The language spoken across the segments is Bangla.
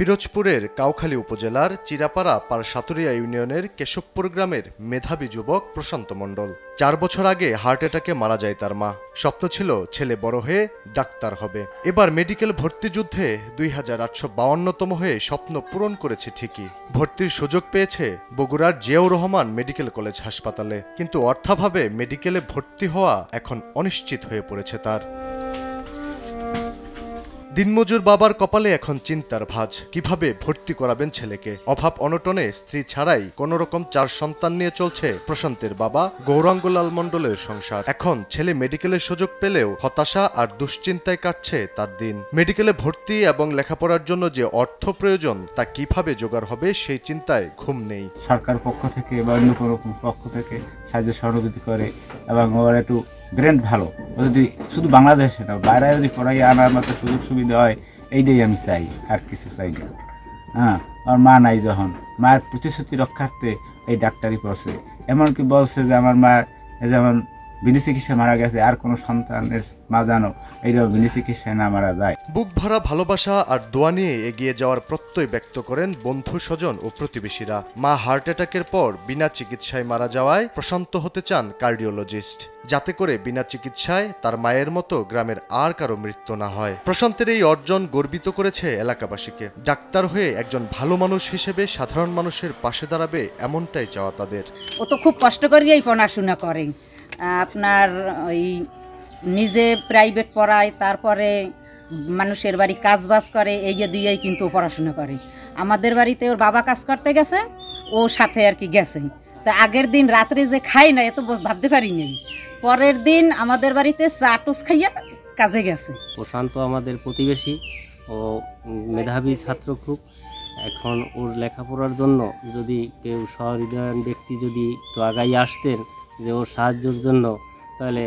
পিরোজপুরের কাউখালী উপজেলার চিরাপাড়া পারসাতুরিয়া ইউনিয়নের কেশবপুর গ্রামের মেধাবী যুবক প্রশান্ত মণ্ডল। 4 বছর আগে হার্ট অ্যাটাকে মারা যায় তার মা। স্বপ্ন ছিল ছেলে বড় হয়ে ডাক্তার হবে। এবার মেডিকেল ভর্তি যুদ্ধে 2852তম হয়ে স্বপ্ন পূরণ করেছে ঠিকই। ভর্তির সুযোগ পেয়েছে বগুড়ার জিয়াউর রহমান মেডিকেল কলেজ হাসপাতালে, কিন্তু অর্থাভাবে মেডিকেলে ভর্তি হওয়া এখন অনিশ্চিত হয়ে পড়েছে তার। দিনমজুর বাবার কপালে এখন চিন্তার ভাঁজ, কিভাবে ভর্তি করাবেন ছেলেকে। অভাব অনটনে স্ত্রী ছাড়াই কোনোরকম 4 সন্তান নিয়ে চলছে প্রশান্তের বাবা গৌরাঙ্গলাল মণ্ডলের সংসার। এখন ছেলে মেডিকেলের সুযোগ পেলেও হতাশা আর দুশ্চিন্তায় কাটছে তার দিন। মেডিকেলে ভর্তি এবং লেখাপড়ার জন্য যে অর্থ প্রয়োজন তা কিভাবে জোগাড় হবে সেই চিন্তায় ঘুম নেই। সরকার পক্ষ থেকে বা অন্য কোনো পক্ষ থেকে সাহায্য সহযোগিতা করে এবং ওরা একটু গ্রেড ভালো, যদি শুধু বাংলাদেশে না বাইরে যদি পড়াই আনার মতো সুযোগ সুবিধা হয়, এইটাই আমি চাই, আর কিছু চাই না। হ্যাঁ, আমার মা নাই, যখন মায়ের প্রতিশ্রুতি রক্ষার্থে এই ডাক্তারি পড়ছে। এমনকি বলছে যে আমার মা যেমন বিনা চিকিৎসায় মারা গেছে, আর কোনো সন্তানের মা জানো এইরকম বিনা চিকিৎসায় না মারা যায়। বুক ভরা ভালোবাসা আর দোয়া নিয়ে এগিয়ে যাওয়ার প্রত্যয় ব্যক্ত করেন বন্ধু স্বজন ও প্রতিবেশীরা। মা হার্ট অ্যাটাকের পর বিনা চিকিৎসায় মারা যাওয়ায় প্রশান্ত হতে চান কার্ডিওলজিস্ট, যাতে করে বিনা চিকিৎসায় তার মায়ের মতো গ্রামের আর কারো মৃত্যু না হয়। প্রশান্তের এই অর্জন গর্বিত করেছে এলাকাবাসীকে। ডাক্তার হয়ে একজন ভালো মানুষ হিসেবে সাধারণ মানুষের পাশে দাঁড়াবে, এমনটাই চাওয়া তাদের। ও তো খুব কষ্ট করিয়াই পড়াশোনা করে, আপনার ওই নিজে প্রাইভেট পড়ায়, তারপরে মানুষের বাড়ি কাজ বাজ করে, এই দিয়েই কিন্তু পড়াশোনা করে। আমাদের বাড়িতে ওর বাবা কাজ করতে গেছে, ও সাথে আর কি গেছে। তা আগের দিন রাত্রে যে খাই না, এত ভাবতে পারিনি। পরের দিন আমাদের বাড়িতে চা টুস খাইয়া কাজে গেছে। প্রশান্ত আমাদের প্রতিবেশী ও মেধাবী ছাত্র খুব। এখন ওর লেখাপড়ার জন্য যদি কেউ সহৃদয়ান ব্যক্তি যদি তো আগাই আসতেন যে ওর সাহায্যের জন্য, তাহলে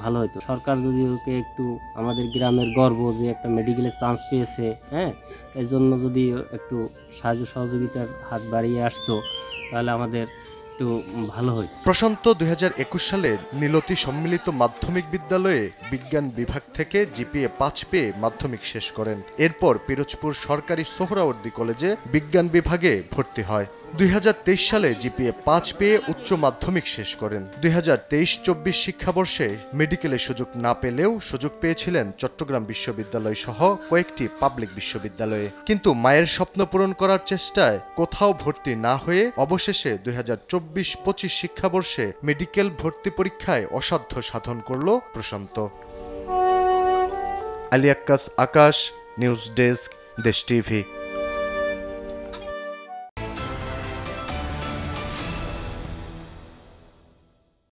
ভালো হতো। সরকার যদি ওকে একটু, আমাদের গ্রামের গর্ব যে একটা মেডিকেলের চান্স পেয়েছে, হ্যাঁ, এই জন্য যদি একটু সাহায্য সহযোগিতার হাত বাড়িয়ে আসতো, তাহলে আমাদের একটু ভালো হয়। প্রশান্ত 2021 সালে নীলতি সম্মিলিত মাধ্যমিক বিদ্যালয়ে বিজ্ঞান বিভাগ থেকে জিপিএ 5 পেয়ে মাধ্যমিক শেষ করেন। এরপর পিরোজপুর সরকারি সোহরাওয়ার্দী কলেজে বিজ্ঞান বিভাগে ভর্তি হয়। 2023 সালে জিপিএ 5 পেয়ে উচ্চ মাধ্যমিক শেষ করেন। 2023-24 শিক্ষাবর্ষে মেডিকেলের সুযোগ না পেলেও সুযোগ পেয়েছিলেন চট্টগ্রাম বিশ্ববিদ্যালয় সহ কয়েকটি পাবলিক বিশ্ববিদ্যালয়ে। কিন্তু মায়ের স্বপ্ন পূরণ করার চেষ্টায় কোথাও ভর্তি না হয়ে অবশেষে 2024-25 শিক্ষাবর্ষে মেডিকেল ভর্তি পরীক্ষায় অসাধ্য সাধন করল প্রশান্ত। আলী আক্কাস, আকাশ, নিউজ ডেস্ক, দেশ টিভি।